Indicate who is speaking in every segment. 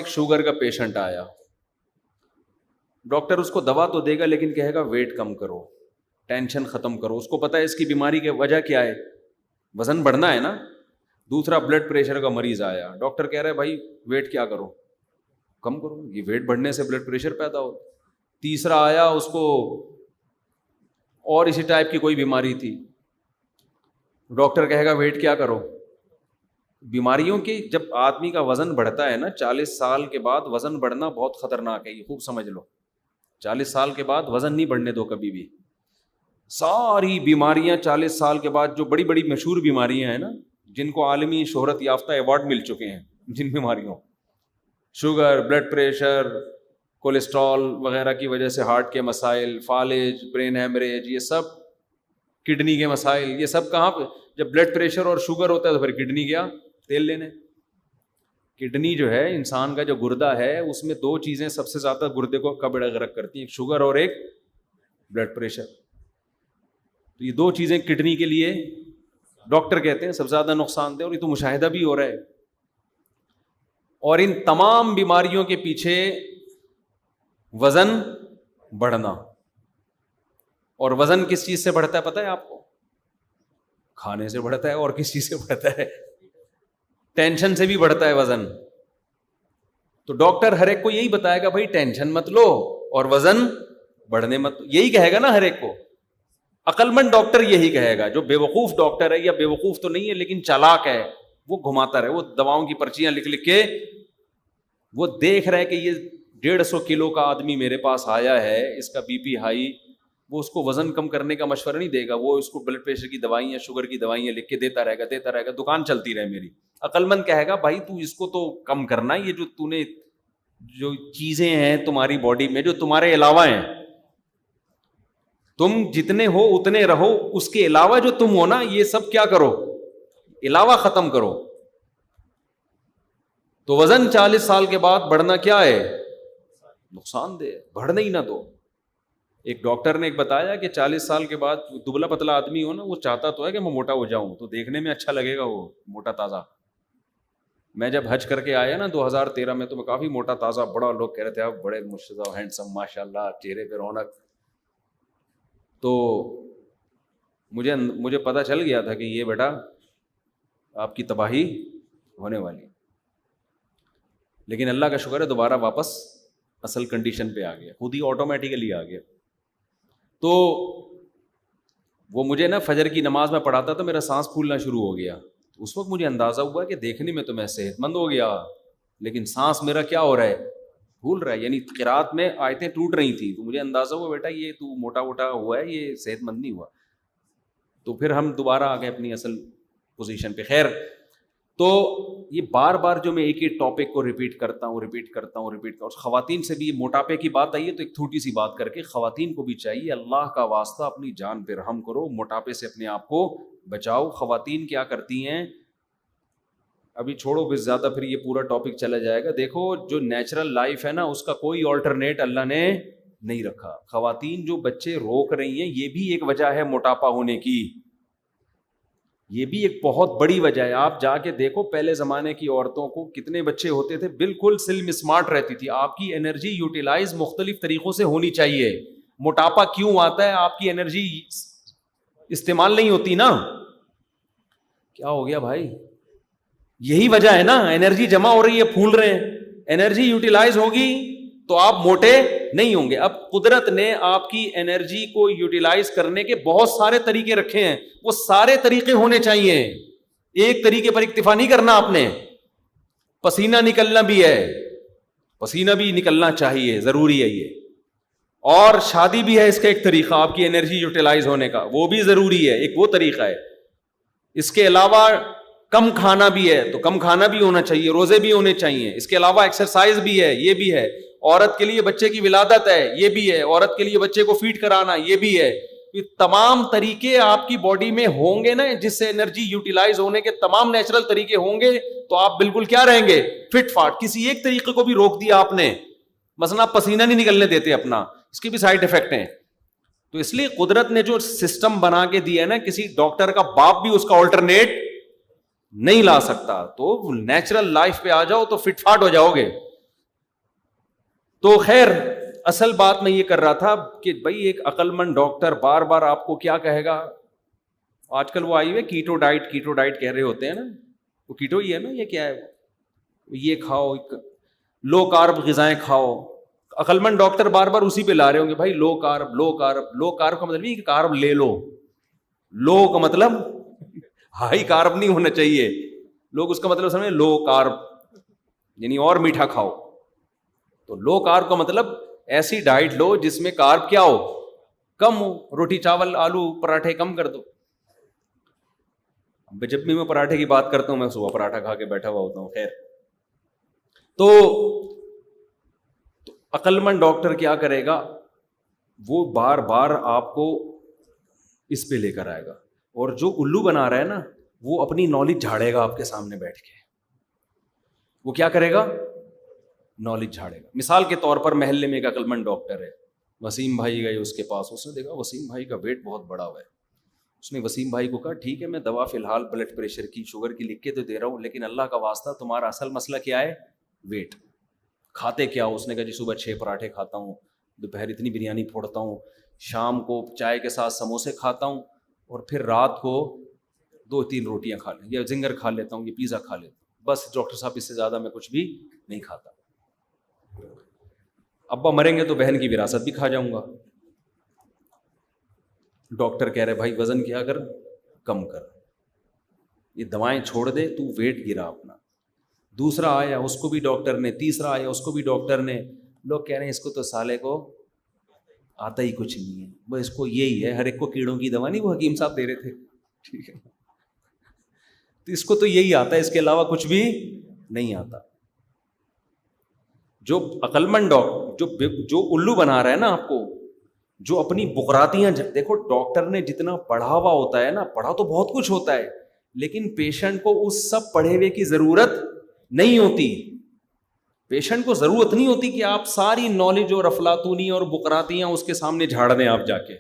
Speaker 1: ایک شوگر کا پیشنٹ آیا, ڈاکٹر اس کو دوا تو دے گا لیکن کہے گا ویٹ کم کرو, ٹینشن ختم کرو. اس کو پتا ہے اس کی بیماری کی وجہ کیا ہے, وزن بڑھنا ہے نا. دوسرا بلڈ پریشر کا مریض آیا, ڈاکٹر کہہ رہا ہے بھائی ویٹ کیا کرو, کم کرو, یہ ویٹ بڑھنے سے بلڈ پریشر پیدا ہو. تیسرا آیا, اس کو اور اسی ٹائپ کی کوئی بیماری تھی, ڈاکٹر کہے گا ویٹ کیا کرو. بیماریوں کی جب آدمی کا وزن بڑھتا ہے نا 40 سال کے بعد وزن بڑھنا بہت خطرناک ہے, یہ خوب سمجھ لو. 40 سال کے بعد وزن نہیں بڑھنے دو کبھی بھی. ساری بیماریاں 40 سال کے بعد, جو بڑی بڑی مشہور بیماریاں ہیں نا, جن کو عالمی شہرت یافتہ ایوارڈ مل چکے ہیں, جن بیماریوں شوگر, بلڈ پریشر, کولیسٹرول وغیرہ کی وجہ سے ہارٹ کے مسائل, فالج, برین ہیمریج, یہ سب کڈنی کے مسائل, یہ سب کہاں پہ, جب بلڈ پریشر اور شوگر ہوتا ہے تو پھر کڈنی گیا تیل لینے. کڈنی جو ہے انسان کا جو گردہ ہے, اس میں 2 چیزیں سب سے زیادہ گردے کو کبڑ غرق کرتی ہیں, ایک شوگر اور ایک بلڈ پریشر. تو یہ 2 چیزیں کڈنی کے لیے ڈاکٹر کہتے ہیں سب سے زیادہ نقصان دہ, اور یہ تو مشاہدہ بھی ہو رہا ہے. اور ان تمام بیماریوں کے پیچھے وزن بڑھنا. اور وزن کس چیز سے بڑھتا ہے پتہ ہے آپ کو؟ کھانے سے بڑھتا ہے. اور کس چیز سے بڑھتا ہے؟ ٹینشن سے بھی بڑھتا ہے وزن. تو ڈاکٹر ہر ایک کو یہی بتائے گا بھائی ٹینشن مت لو اور وزن بڑھنے مت, یہی کہے گا نا ہر ایک کو. عقل مند ڈاکٹر یہی کہے گا. جو بے وقوف ڈاکٹر ہے, یا بے وقوف تو نہیں ہے لیکن چالاک ہے, وہ گھماتا رہے, وہ دواؤں کی پرچیاں لکھ لکھ کے وہ دیکھ رہے کہ یہ 150 کلو کا آدمی میرے پاس آیا ہے, اس کا بی پی ہائی, وہ اس کو وزن کم کرنے کا مشورہ نہیں دے گا, وہ اس کو بلڈ پریشر کی دوائیاں, شوگر کی دوائیاں لکھ کے دیتا رہے گا, دکان چلتی رہے میری. عقل مند کہے گا بھائی تو اس کو تو کم کرنا, یہ جو تو نے جو چیزیں ہیں تمہاری باڈی میں جو تمہارے علاوہ ہیں, تم جتنے ہو اتنے رہو, اس کے علاوہ جو تم ہو نا یہ سب کیا کرو, علاوہ ختم کرو. تو وزن 40 سال کے بعد بڑھنا کیا ہے, نقصان دہ, بڑھنا ہی نہ دو. ایک ڈاکٹر نے ایک بتایا کہ 40 سال کے بعد دبلا پتلا آدمی ہو نا, وہ چاہتا تو ہے کہ میں موٹا ہو جاؤں, تو دیکھنے میں اچھا لگے گا وہ موٹا تازہ. میں جب حج کر کے آیا نا 2013 میں, تو میں کافی موٹا تازہ, بڑا, لوگ کہہ رہے تھے آپ بڑے مشتاق, ہینڈسم, ماشاء اللہ, چہرے پہ رونق. تو مجھے پتہ چل گیا تھا کہ یہ بیٹا آپ کی تباہی ہونے والی. لیکن اللہ کا شکر ہے دوبارہ واپس اصل کنڈیشن پہ آ گیا, خود ہی آٹومیٹیکلی آ گیا. تو وہ مجھے نا فجر کی نماز میں پڑھاتا تو میرا سانس پھولنا شروع ہو گیا. اس وقت مجھے اندازہ ہوا کہ دیکھنے میں تو میں صحت مند ہو گیا, لیکن سانس میرا کیا ہو رہا ہے, پھول رہا ہے. یعنی قرات میں آیتیں ٹوٹ رہی تھیں. تو مجھے اندازہ ہوا بیٹا یہ تو موٹا ووٹا ہوا ہے, یہ صحت مند نہیں ہوا. تو پھر ہم دوبارہ آ گئے اپنی اصل پوزیشن پہ. خیر, تو یہ بار بار جو میں ایک ہی ٹاپک کو ریپیٹ کرتا ہوں. خواتین سے بھی موٹاپے کی بات آئی ہے تو ایک چھوٹی سی بات کر کے, خواتین کو بھی چاہیے اللہ کا واسطہ اپنی جان پہ رحم کرو, موٹاپے سے اپنے آپ کو بچاؤ. خواتین کیا کرتی ہیں, ابھی چھوڑو بھی زیادہ, پھر یہ پورا ٹاپک چلا جائے گا. دیکھو جو نیچرل لائف ہے نا, اس کا کوئی آلٹرنیٹ اللہ نے نہیں رکھا. خواتین جو بچے روک رہی ہیں, یہ بھی ایک وجہ ہے موٹاپا ہونے کی, یہ بھی ایک بہت بڑی وجہ ہے. آپ جا کے دیکھو پہلے زمانے کی عورتوں کو کتنے بچے ہوتے تھے, بالکل سلم اسمارٹ رہتی تھی. آپ کی انرجی یوٹیلائز مختلف طریقوں سے ہونی چاہیے. موٹاپا کیوں آتا ہے, آپ کی انرجی استعمال نہیں ہوتی نا. کیا ہو گیا بھائی, یہی وجہ ہے نا, انرجی جمع ہو رہی ہے, پھول رہے ہیں. انرجی یوٹیلائز ہوگی تو آپ موٹے نہیں ہوں گے. اب قدرت نے آپ کی انرجی کو یوٹیلائز کرنے کے بہت سارے طریقے رکھے ہیں, وہ سارے طریقے ہونے چاہیے. ایک طریقے پر اکتفا نہیں کرنا آپ نے. پسینہ نکلنا بھی ہے, پسینہ بھی نکلنا چاہیے, ضروری ہے یہ. اور شادی بھی ہے اس کا ایک طریقہ آپ کی انرجی یوٹیلائز ہونے کا, وہ بھی ضروری ہے, ایک وہ طریقہ ہے. اس کے علاوہ کم کھانا بھی ہے, تو کم کھانا بھی ہونا چاہیے, روزے بھی ہونے چاہیے. اس کے علاوہ ایکسرسائز بھی ہے, یہ بھی ہے. عورت کے لیے بچے کی ولادت ہے, یہ بھی ہے. عورت کے لیے بچے کو فیڈ کرانا, یہ بھی ہے. یہ تمام طریقے آپ کی باڈی میں ہوں گے نا, جس سے انرجی یوٹیلائز ہونے کے تمام نیچرل طریقے ہوں گے, تو آپ بالکل کیا رہیں گے, فٹ فاٹ. کسی ایک طریقے کو بھی روک دیا آپ نے, مثلا آپ پسینہ نہیں نکلنے دیتے اپنا, اس کے بھی سائڈ افیکٹ ہیں. تو اس لیے قدرت نے جو سسٹم بنا کے دیا ہے نا, کسی ڈاکٹر کا باپ بھی اس کا آلٹرنیٹ نہیں لا سکتا. تو نیچرل لائف پہ آ جاؤ تو فٹ فاٹ ہو جاؤ گے. تو خیر اصل بات میں یہ کر رہا تھا کہ بھائی ایک عقل مند ڈاکٹر بار بار آپ کو کیا کہے گا. آج کل وہ آئی ہوئے کیٹو ڈائٹ کہہ رہے ہوتے ہیں نا, وہ کیٹو ہی ہے نا, یہ کیا ہے, یہ کھاؤ, لو کارب غذائیں کھاؤ. عقل مند ڈاکٹر بار بار اسی پہ لا رہے ہوں گے بھائی لو کارب. لو کارب کا مطلب نہیں کہ کارب لے لو, لو کا مطلب ہائی کارب نہیں ہونا چاہیے. لوگ اس کا مطلب سمجھیں لو کارب یعنی اور میٹھا کھاؤ. تو لو کارب کا مطلب ایسی ڈائٹ لو جس میں کارب کیا ہو, کم ہو. روٹی چاول آلو پراٹھے کم کر دو. جب بھی میں پراٹھے کی بات کرتا ہوں میں صبح پراٹھا کھا کے بیٹھا ہوا ہوتا ہوں. خیر تو عقل مند ڈاکٹر کیا کرے گا, وہ بار بار آپ کو اس پہ لے کر آئے گا. اور جو الو بنا رہا ہے نا وہ اپنی نالج جھاڑے گا آپ کے سامنے بیٹھ کے. وہ کیا کرے گا, نالج جھاڑے گا. مثال کے طور پر محلے میں ایک عقل مند ڈاکٹر ہے, وسیم بھائی گئے اس کے پاس, اس نے دیکھا وسیم بھائی کا ویٹ بہت بڑا ہوا ہے. اس نے وسیم بھائی کو کہا ٹھیک ہے میں دوا فی الحال بلڈ پریشر کی شوگر کی لکھ کے تو دے رہا ہوں, لیکن اللہ کا واسطہ تمہارا اصل مسئلہ کیا ہے, ویٹ. کھاتے کیا ہو؟ اس نے کہا جی صبح 6 پراٹھے کھاتا ہوں, دوپہر اتنی بریانی پھوڑتا ہوں, شام کو چائے کے ساتھ سموسے کھاتا ہوں, اور پھر رات کو 2-3 روٹیاں کھا لیں, یا زنگر کھا لیتا ہوں, یہ پیزا کھا لیتا ہوں. بس ڈاکٹر صاحب اس سے زیادہ میں کچھ بھی نہیں کھاتا. ابا مریں گے تو بہن کی وراثت بھی کھا جاؤں گا. ڈاکٹر کہہ رہے بھائی وزن کیا کر, کم کر, یہ دوائیں چھوڑ دے, تو ویٹ گرا اپنا. دوسرا آیا اس کو بھی ڈاکٹر نے, تیسرا آیا اس کو بھی ڈاکٹر نے. لوگ کہہ رہے ہیں اس کو تو سالے کو آتا ہی کچھ نہیں ہے, وہ اس کو یہی ہے, ہر ایک کو کیڑوں کی دوا نہیں وہ حکیم صاحب دے رہے تھے, ٹھیک ہے, تو اس کو تو یہی آتا ہے, اس کے علاوہ کچھ بھی نہیں آتا. جو عقل مند ڈاکٹر جو الو بنا رہا ہے نا آپ کو, جو اپنی بغراتیاں, دیکھو ڈاکٹر نے جتنا پڑھا ہوا ہوتا ہے نا, پڑھا تو بہت کچھ ہوتا ہے, لیکن پیشنٹ کو اس سب پڑھے ہوئے کی ضرورت نہیں ہوتی. پیشنٹ کو ضرورت نہیں ہوتی کہ آپ ساری نالج اور افلاطونی اور بقراتیاں اس کے سامنے جھاڑ دیں آپ جا کے.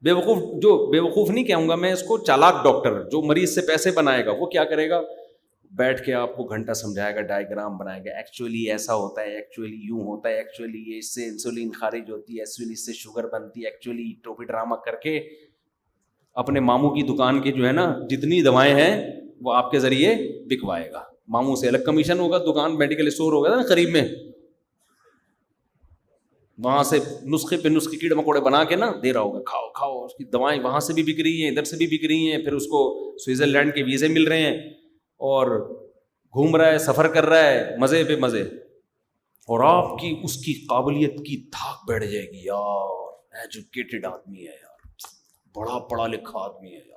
Speaker 1: بے وقوف نہیں کہوں گا میں اس کو, چالاک ڈاکٹر جو مریض سے پیسے بنائے گا, وہ کیا کرے گا, بیٹھ کے آپ کو گھنٹہ سمجھائے گا, ڈائیگرام بنائے گا, ایکچولی ایسا ہوتا ہے, ایکچولی یوں ہوتا ہے, ایکچولی یہ اس سے انسولین خارج ہوتی ہے, ایکچولی اس سے شوگر بنتی ہے, ایکچولی ٹوپی ڈرامہ کر کے اپنے ماموں کی دکان کی جو ہے نا جتنی دوائیں ہیں وہ آپ کے ذریعے بکوائے گا. ماموں سے الگ کمیشن ہوگا, دکان میڈیکل اسٹور ہوگا نا قریب میں, وہاں سے نسخے پہ نسخے کیڑے مکوڑے بنا کے نا دے رہا ہوگا, کھاؤ کھاؤ. اس کی دوائیں وہاں سے بھی بک رہی ہیں, ادھر سے بھی بک رہی ہیں, پھر اس کو سوئٹزرلینڈ کے ویزے مل رہے ہیں, اور گھوم رہا ہے, سفر کر رہا ہے, مزے پہ مزے. اور آپ کی اس کی قابلیت کی دھاک بیٹھ جائے گی, یار ایجوکیٹڈ آدمی ہے, یار بڑا پڑھا لکھا آدمی ہے, یار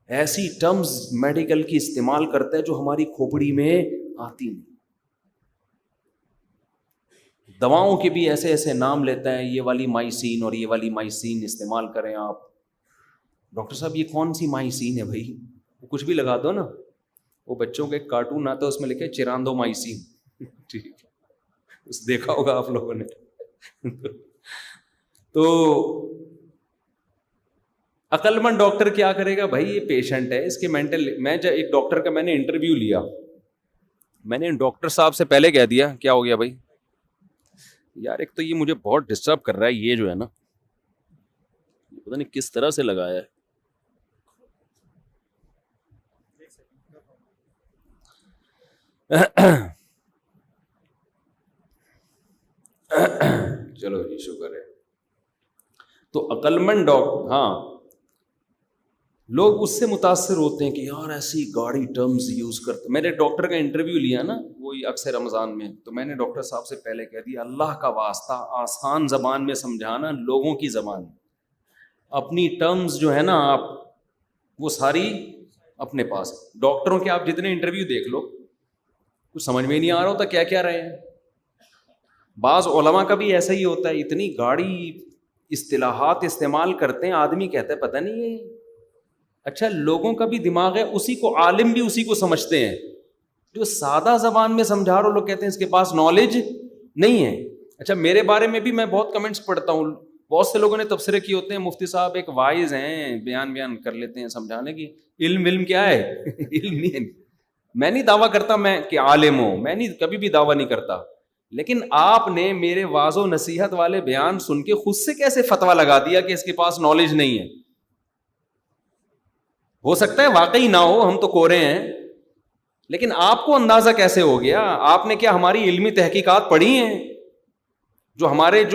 Speaker 1: ایسی ٹرمز میڈیکل کی استعمال کرتا ہے جو ہماری کھوپڑی میں آتی نہیں. دواؤں کے بھی ایسے ایسے نام لیتا ہے, یہ والی مائسین اور یہ والی مائسین استعمال کریں آپ. ڈاکٹر صاحب یہ کون سی مائسین ہے بھائی, وہ کچھ بھی لگا دو نا. وہ بچوں کا ایک کارٹون آتا ہے اس میں لکھے چراندو مائسین, ٹھیک ہے, اس دیکھا ہوگا آپ لوگوں نے. تو عقل مند ڈاکٹر کیا کرے گا, بھائی یہ پیشنٹ ہے, اس کے مینٹل, میں جب ایک ڈاکٹر کا میں نے انٹرویو لیا, میں نے ڈاکٹر صاحب سے پہلے کہہ دیا کیا ہو گیا بھائی, یار ایک تو یہ مجھے بہت ڈسٹرب کر رہا ہے, یہ جو ہے نا پتہ نہیں کس طرح سے لگایا ہے. چلو جی شکر ہے. تو عقل مند ڈاکٹر, ہاں لوگ اس سے متاثر ہوتے ہیں کہ یار ایسی گاڑی ٹرمز یوز کرتے. میں نے ڈاکٹر کا انٹرویو لیا نا وہی اکثر رمضان میں, تو میں نے ڈاکٹر صاحب سے پہلے کہہ دیا اللہ کا واسطہ آسان زبان میں سمجھانا, لوگوں کی زبان, اپنی ٹرمز جو ہے نا آپ وہ ساری اپنے پاس. ڈاکٹروں کے آپ جتنے انٹرویو دیکھ لو کچھ سمجھ میں نہیں آ رہا ہوتا کیا کیا رہے ہیں. بعض علماء کا بھی ایسا ہی ہوتا ہے, اتنی گاڑی اصطلاحات استعمال کرتے ہیں, آدمی کہتا ہے پتہ نہیں ہے. اچھا لوگوں کا بھی دماغ ہے, اسی کو عالم بھی اسی کو سمجھتے ہیں. جو سادہ زبان میں سمجھا رہے لوگ کہتے ہیں اس کے پاس نالج نہیں ہے. اچھا میرے بارے میں بھی میں بہت کمنٹس پڑھتا ہوں, بہت سے لوگوں نے تبصرے کیے ہوتے ہیں مفتی صاحب ایک وائز ہیں, بیان کر لیتے ہیں سمجھانے کی. علم کیا ہے, علم نہیں ہے. میں نہیں دعویٰ کرتا میں کہ عالم ہوں, میں نہیں کبھی بھی دعویٰ نہیں کرتا, لیکن آپ نے میرے واعظ و نصیحت والے بیان سن کے خود سے کیسے فتویٰ لگا دیا کہ اس کے پاس نالج نہیں ہے؟ ہو سکتا ہے واقعی نہ ہو، ہم تو کورے ہیں، لیکن آپ کو اندازہ کیسے ہو گیا؟ آپ نے کیا ہماری علمی تحقیقات پڑھی ہیں؟ جو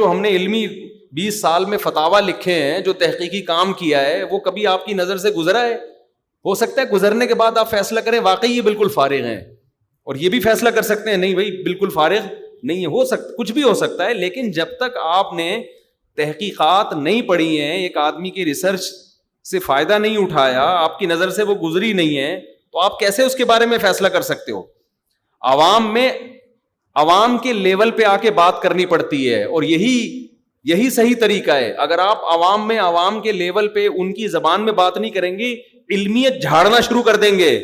Speaker 1: ہم نے علمی 20 سال میں فتاویٰ لکھے ہیں، جو تحقیقی کام کیا ہے، وہ کبھی آپ کی نظر سے گزرا ہے؟ ہو سکتا ہے گزرنے کے بعد آپ فیصلہ کریں واقعی یہ بالکل فارغ ہیں، اور یہ بھی فیصلہ کر سکتے ہیں نہیں بھائی بالکل فارغ نہیں ہے، ہو سکتا کچھ بھی ہو سکتا ہے، لیکن جب تک آپ نے تحقیقات نہیں پڑھی ہیں، ایک آدمی کی ریسرچ سے فائدہ نہیں اٹھایا، آپ کی نظر سے وہ گزری نہیں ہے، تو آپ کیسے اس کے بارے میں فیصلہ کر سکتے ہو؟ عوام کے لیول پہ آ کے بات کرنی پڑتی ہے، اور یہی صحیح طریقہ ہے۔ اگر آپ عوام کے لیول پہ ان کی زبان میں بات نہیں کریں گے، علمیت جھاڑنا شروع کر دیں گے،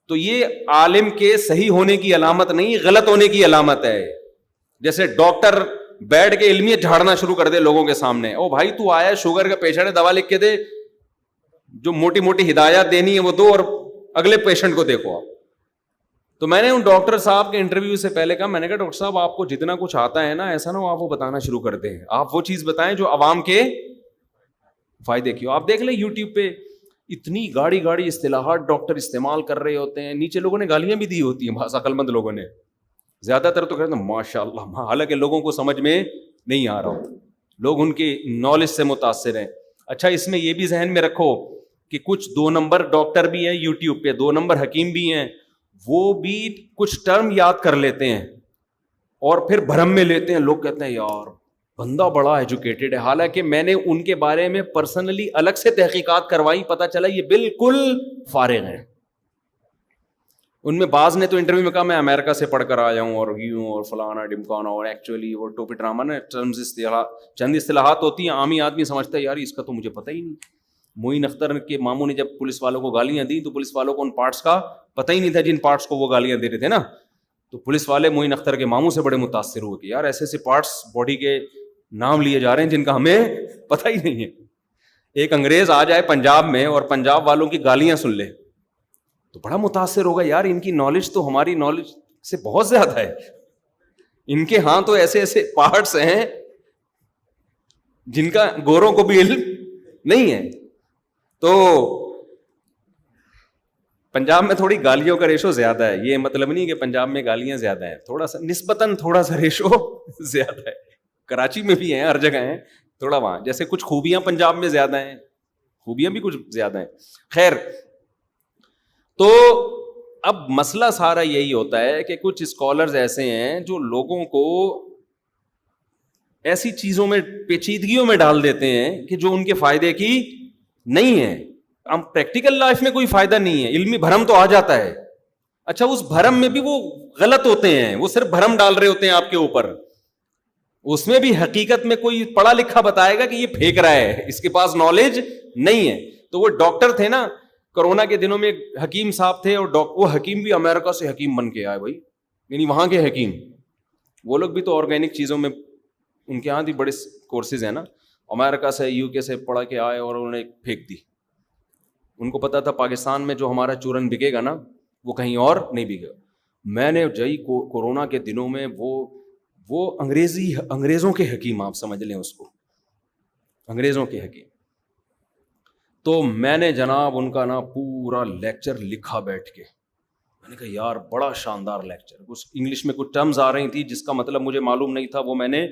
Speaker 1: تو یہ عالم کے صحیح ہونے کی علامت نہیں، غلط ہونے کی علامت ہے۔ جیسے ڈاکٹر بیٹھ کے علمیت جھاڑنا شروع کر دے لوگوں کے سامنے، او بھائی تو آیا شوگر کا پیشنٹ ہے، دوا لکھ کے دے، جو موٹی موٹی ہدایات دینی ہے وہ دو، اور اگلے پیشنٹ کو دیکھو آپ۔ تو میں نے ان ڈاکٹر صاحب کے انٹرویو سے پہلے کہا، میں نے کہا ڈاکٹر صاحب آپ کو جتنا کچھ آتا ہے نا، ایسا نہ ہو آپ وہ بتانا شروع کر دیں، آپ وہ چیز بتائیں جو عوام کے فائدے کی ہو۔ آپ دیکھ لیں یوٹیوب پہ اتنی گاڑی اصطلاحات ڈاکٹر استعمال کر رہے ہوتے ہیں، نیچے لوگوں نے گالیاں بھی دی ہوتی ہیں، بعض عقل مند لوگوں نے، زیادہ تر تو کہتے ہیں ماشاء اللہ، حالانکہ لوگوں کو سمجھ میں نہیں آ رہا ہوتا، لوگ ان کی نالج سے متاثر ہیں۔ اچھا اس میں یہ بھی ذہن میں رکھو کہ کچھ 2 نمبر ڈاکٹر بھی ہیں یوٹیوب پہ، 2 نمبر حکیم بھی ہیں، وہ بھی کچھ ٹرم یاد کر لیتے ہیں اور پھر بھرم میں لیتے ہیں، لوگ کہتے ہیں یار بندہ بڑا ایجوکیٹڈ ہے، حالانکہ میں نے ان کے بارے میں پرسنلی الگ سے تحقیقات کروائی، پتہ چلا یہ بالکل فارغ ہیں۔ ان میں بعض نے تو انٹرویو میں کہا میں امریکہ سے پڑھ کر آیا ہوں اور یوں اور فلانا ڈمکانا، اور ایکچولی وہ ٹوپی ڈرامہ نا چند اصطلاحات ہوتی ہیں عامی آدمی سمجھتا ہے یار اس کا تو مجھے پتہ ہی نہیں۔ معین اختر کے ماموں نے جب پولیس والوں کو گالیاں دی تو پولیس والوں کو ان پارٹس کا پتہ ہی نہیں تھا جن پارٹس کو وہ گالیاں دے رہے تھے نا، تو پولیس والے معین اختر کے ماموں سے بڑے متاثر ہوئے کہ یار ایسے ایسے پارٹس باڈی کے نام لیے جا رہے ہیں جن کا ہمیں پتہ ہی نہیں ہے۔ ایک انگریز آ جائے پنجاب میں اور پنجاب والوں کی گالیاں سن لے تو بڑا متاثر ہوگا، یار ان کی نالج تو ہماری نالج سے بہت زیادہ ہے، ان کے ہاں تو ایسے ایسے پارٹس ہیں جن کا گوروں کو بھی علم نہیں ہے۔ تو پنجاب میں تھوڑی گالیوں کا ریشو زیادہ ہے، یہ مطلب نہیں کہ پنجاب میں گالیاں زیادہ ہیں، تھوڑا سا نسبتاً تھوڑا سا ریشو زیادہ ہے، کراچی میں بھی ہیں، ہر جگہ ہیں، تھوڑا وہاں جیسے کچھ خوبیاں پنجاب میں زیادہ ہیں، خوبیاں بھی کچھ زیادہ ہیں۔ خیر، تو اب مسئلہ سارا یہی ہوتا ہے کہ کچھ اسکالرز ایسے ہیں جو لوگوں کو ایسی چیزوں میں پیچیدگیوں میں ڈال دیتے ہیں کہ جو ان کے فائدے کی نہیں ہے۔ ہم پریکٹیکل لائف میں کوئی فائدہ نہیں ہے، علمی بھرم تو آ جاتا ہے، اچھا اس بھرم میں بھی وہ غلط ہوتے ہیں، وہ صرف بھرم ڈال رہے ہوتے ہیں آپ کے اوپر، اس میں بھی حقیقت میں کوئی پڑھا لکھا بتائے گا کہ یہ پھینک رہا ہے، اس کے پاس نالج نہیں ہے۔ تو وہ ڈاکٹر تھے نا کرونا کے دنوں میں، حکیم صاحب تھے، اور وہ حکیم بھی امریکہ سے حکیم بن کے آئے بھائی، یعنی وہاں کے حکیم، وہ لوگ بھی تو آرگینک چیزوں میں ان کے ہاں بھی بڑے کورسز ہیں نا، امریکہ سے یو کے سے پڑھ کے آئے اور انہوں نے پھینک دی۔ ان کو پتا تھا پاکستان میں جو ہمارا چورن بکے گا نا وہ کہیں اور نہیں بکے گا۔ میں نے جئی کورونا کے دنوں میں وہ انگریزوں کے حکیم، آپ سمجھ لیں اس کو، انگریزوں کے حکیم، تو میں نے جناب ان کا نا پورا لیکچر لکھا بیٹھ کے، میں نے کہا یار بڑا شاندار لیکچر، اس انگلش میں کچھ ٹرمز آ رہی تھی جس کا مطلب مجھے معلوم نہیں تھا، وہ میں نے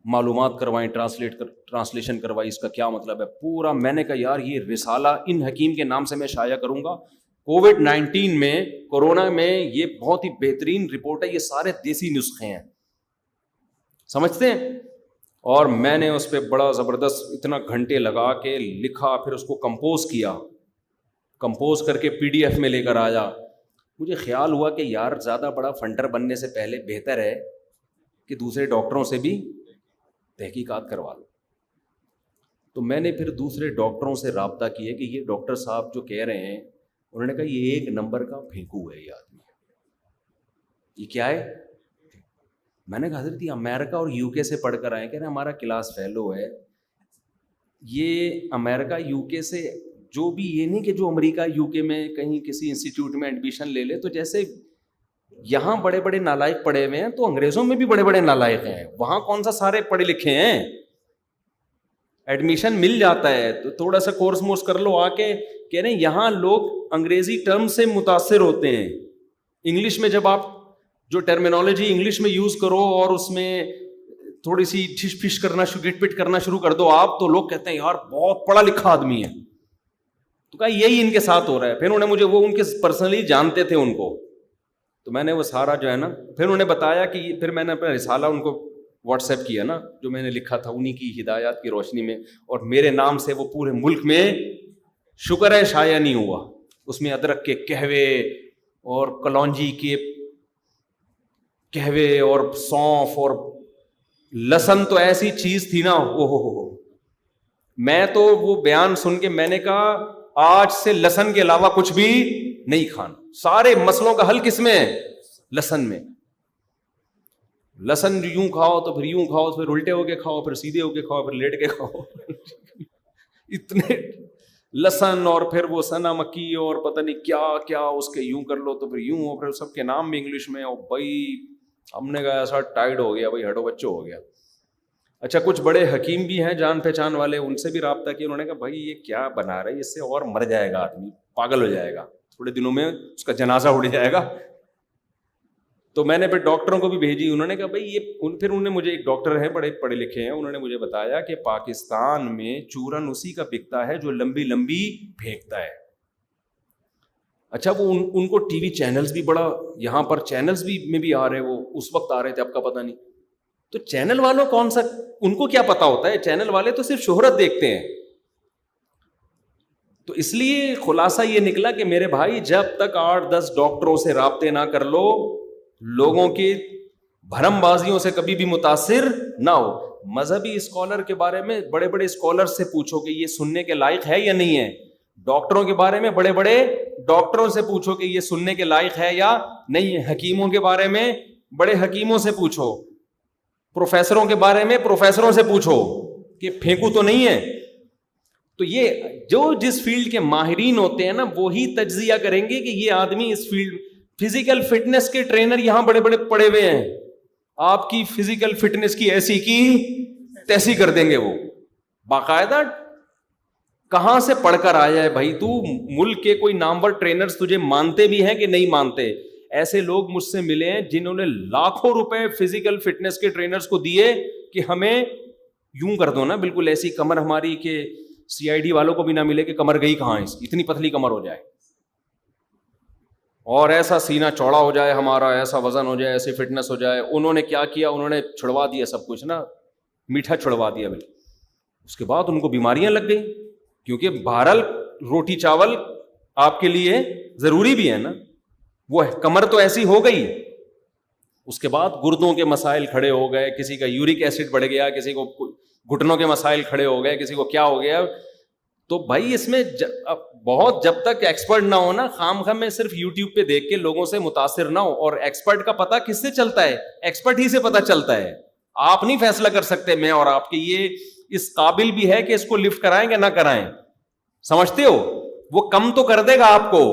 Speaker 1: معلومات کروائیں، ٹرانسلیشن کروائی، اس کا کیا مطلب ہے پورا۔ میں نے کہا یار یہ رسالہ ان حکیم کے نام سے میں شائع کروں گا، کووڈ-19 میں، کورونا میں، یہ بہت ہی بہترین رپورٹ ہے، یہ سارے دیسی نسخے ہیں، سمجھتے ہیں؟ اور میں نے اس پہ بڑا زبردست اتنا گھنٹے لگا کے لکھا، پھر اس کو کمپوز کیا، کمپوز کر کے PDF میں لے کر آیا۔ مجھے خیال ہوا کہ یار زیادہ بڑا فنڈر بننے سے پہلے بہتر ہے کہ دوسرے ڈاکٹروں سے بھی تحقیقات کروا لو۔ تو میں نے پھر دوسرے ڈاکٹروں سے رابطہ کیا کہ یہ ڈاکٹر صاحب جو کہہ رہے ہیں، انہوں نے کہا یہ 1 نمبر کا پھینکو ہے یہ آدمی۔ یہ کیا ہے؟ میں نے کہا حضرت یہ امریکہ اور UK سے پڑھ کر آئے، کہہ رہے ہمارا کلاس فیلو ہے۔ یہ امریکہ UK سے جو بھی، یہ نہیں کہ جو امریکہ UK میں کہیں کسی انسٹیٹیوٹ میں ایڈمیشن لے لے، تو جیسے یہاں بڑے بڑے نالائق پڑھے ہوئے ہیں تو انگریزوں میں بھی بڑے بڑے نالائق ہیں. وہاں کون سا سارے پڑھے لکھے ہیں؟ ایڈمیشن مل جاتا ہے تو تھوڑا سا کورس مورس کر لو آ کے. کہہ رہے ہیں یہاں لوگ انگریزی ٹرم سے متاثر ہوتے ہیں. انگلش میں جب آپ جو ٹرمینالوجی انگلش میں یوز کرو اور اس میں تھوڑی سی ٹھش پھش کرنا گٹ پٹ کرنا شروع کر دو آپ, تو لوگ کہتے ہیں یار بہت پڑھا لکھا آدمی ہے. تو کہا یہی ان کے ساتھ ہو رہا ہے. پھر انہوں نے مجھے, وہ ان کے پرسنلی جانتے تھے ان کو, تو میں نے وہ سارا جو ہے نا, پھر انہوں نے بتایا کہ پھر میں نے اپنا رسالہ ان کو واٹس ایپ کیا نا, جو میں نے لکھا تھا انہی کی ہدایات کی روشنی میں, اور میرے نام سے وہ پورے ملک میں شکر ہے شائع نہیں ہوا. اس میں ادرک کے قہوے اور کلونجی کے قہوے اور سونف اور لہسن تو ایسی چیز تھی نا, او میں تو وہ بیان سن کے میں نے کہا آج سے لہسن کے علاوہ کچھ بھی نہیں کھانا. سارے مسئلوں کا حل کس میں ہے؟ لہسن میں. لہسن یوں کھاؤ تو پھر یوں کھاؤ, پھر الٹے ہو کے کھاؤ, پھر سیدھے ہو کے کھاؤ, پھر لیٹ کے کھاؤ. اتنے لہسن اور پھر وہ سنا مکی اور پتہ نہیں کیا کیا اس کے یوں کر لو تو پھر یوں ہو, پھر سب کے نام بھی انگلش میں. اور بھائی ہم نے کہا ایسا ٹائرڈ ہو گیا بھائی, ہڈو بچوں ہو گیا. اچھا کچھ بڑے حکیم بھی ہیں جان پہچان والے, ان سے بھی رابطہ کیا. انہوں نے کہا بھائی یہ کیا بنا رہا ہے, اس سے اور مر جائے گا آدمی, پاگل ہو جائے گا, تھوڑے دنوں میں اس کا جنازہ اڑ جائے گا. تو میں نے پھر ڈاکٹروں کو بھی بھیجی. انہوں نے کہا بھائی یہ, پھر انہوں نے مجھے, ایک ڈاکٹر ہیں بڑے پڑھے لکھے ہیں, انہوں نے مجھے بتایا کہ پاکستان میں چورن اسی کا بکتا ہے جو لمبی لمبی پھینکتا ہے. اچھا وہ ان کو ٹی وی چینلز بھی بڑا, یہاں پر چینلز بھی میں بھی آ رہے, وہ اس وقت آ رہے تھے, اب کا پتہ نہیں. تو چینل والوں کون سا, ان کو کیا پتا ہوتا ہے, چینل والے تو صرف شہرت دیکھتے ہیں. تو اس لیے خلاصہ یہ نکلا کہ میرے بھائی جب تک 8-10 ڈاکٹروں سے رابطے نہ کر لو, لوگوں کی بھرم بازیوں سے کبھی بھی متاثر نہ ہو. مذہبی اسکالر کے بارے میں بڑے بڑے اسکالر سے پوچھو کہ یہ سننے کے لائق ہے یا نہیں ہے. ڈاکٹروں کے بارے میں بڑے بڑے ڈاکٹروں سے پوچھو کہ یہ سننے کے لائق ہے یا نہیں ہے. حکیموں کے بارے میں بڑے حکیموں سے پوچھو, پروفیسروں کے بارے میں پروفیسروں سے پوچھو کہ پھینکو تو نہیں ہے. تو یہ جو جس فیلڈ کے ماہرین ہوتے ہیں نا, وہی تجزیہ کریں گے کہ یہ آدمی اس فیلڈ. فزیکل فٹنس کے ٹرینر یہاں بڑے بڑے پڑے ہوئے ہیں, آپ کی فزیکل فٹنس کی ایسی کی تیسی کر دیں گے. وہ باقاعدہ کہاں سے پڑھ کر آیا ہے بھائی تو, ملک کے کوئی نامور ٹرینرز تجھے مانتے بھی ہیں کہ نہیں مانتے. ایسے لوگ مجھ سے ملے ہیں جنہوں نے لاکھوں روپے فزیکل فٹنس کے ٹرینرز کو دیے کہ ہمیں یوں کر دو نا, بالکل ایسی کمر ہماری کہ CID والوں کو بھی نہ ملے کہ کمر گئی کہاں, اس اتنی پتلی کمر ہو جائے, اور ایسا سینہ چوڑا ہو جائے ہمارا, ایسا وزن ہو جائے, ایسی فٹنس ہو جائے. انہوں نے کیا کیا, انہوں نے چھڑوا دیا سب کچھ نا, میٹھا چھڑوا دیا بالکل. اس کے بعد ان کو بیماریاں لگ گئی, کیونکہ بہرحال روٹی چاول آپ کے لیے ضروری بھی ہے نا. وہ کمر تو ایسی ہو گئی, اس کے بعد گردوں کے مسائل کھڑے ہو گئے, کسی کا یورک ایسڈ بڑھ گیا, کسی کو گھٹنوں کے مسائل کھڑے ہو گئے, کسی کو کیا ہو گیا. تو بھائی اس میں بہت, جب تک ایکسپرٹ نہ ہو نا, خام خام میں صرف یوٹیوب پہ دیکھ کے لوگوں سے متاثر نہ ہو. اور ایکسپرٹ کا پتہ کس سے چلتا ہے؟ ایکسپرٹ ہی سے پتہ چلتا ہے. آپ نہیں فیصلہ کر سکتے میں اور آپ کے, یہ اس قابل بھی ہے کہ اس کو لفٹ کرائیں کہ نہ کرائیں. سمجھتے ہو, وہ کم تو کر دے گا آپ کو,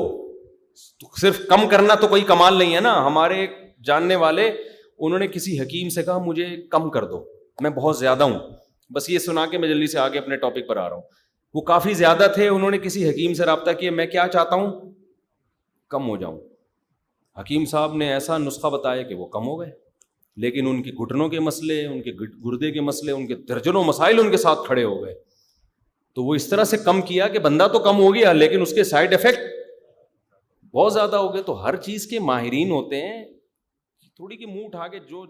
Speaker 1: صرف کم کرنا تو کوئی کمال نہیں ہے نا. ہمارے جاننے والے, انہوں نے کسی حکیم سے کہا مجھے کم کر دو, میں بہت زیادہ ہوں. بس یہ سنا کے میں جلدی سے آگے اپنے ٹاپک پر آ رہا ہوں. وہ کافی زیادہ تھے, انہوں نے کسی حکیم سے رابطہ کیا, میں کیا چاہتا ہوں, کم ہو جاؤں. حکیم صاحب نے ایسا نسخہ بتایا کہ وہ کم ہو گئے, لیکن ان کے گھٹنوں کے مسئلے, ان کے گردے کے مسئلے, ان کے درجنوں مسائل ان کے ساتھ کھڑے ہو گئے. تو وہ اس طرح سے کم کیا کہ بندہ تو کم ہو گیا, لیکن اس کے سائڈ افیکٹ بہت زیادہ ہو گئے. تو ہر چیز کے ماہرین ہوتے ہیں, تھوڑی کی منہ اٹھا کے جو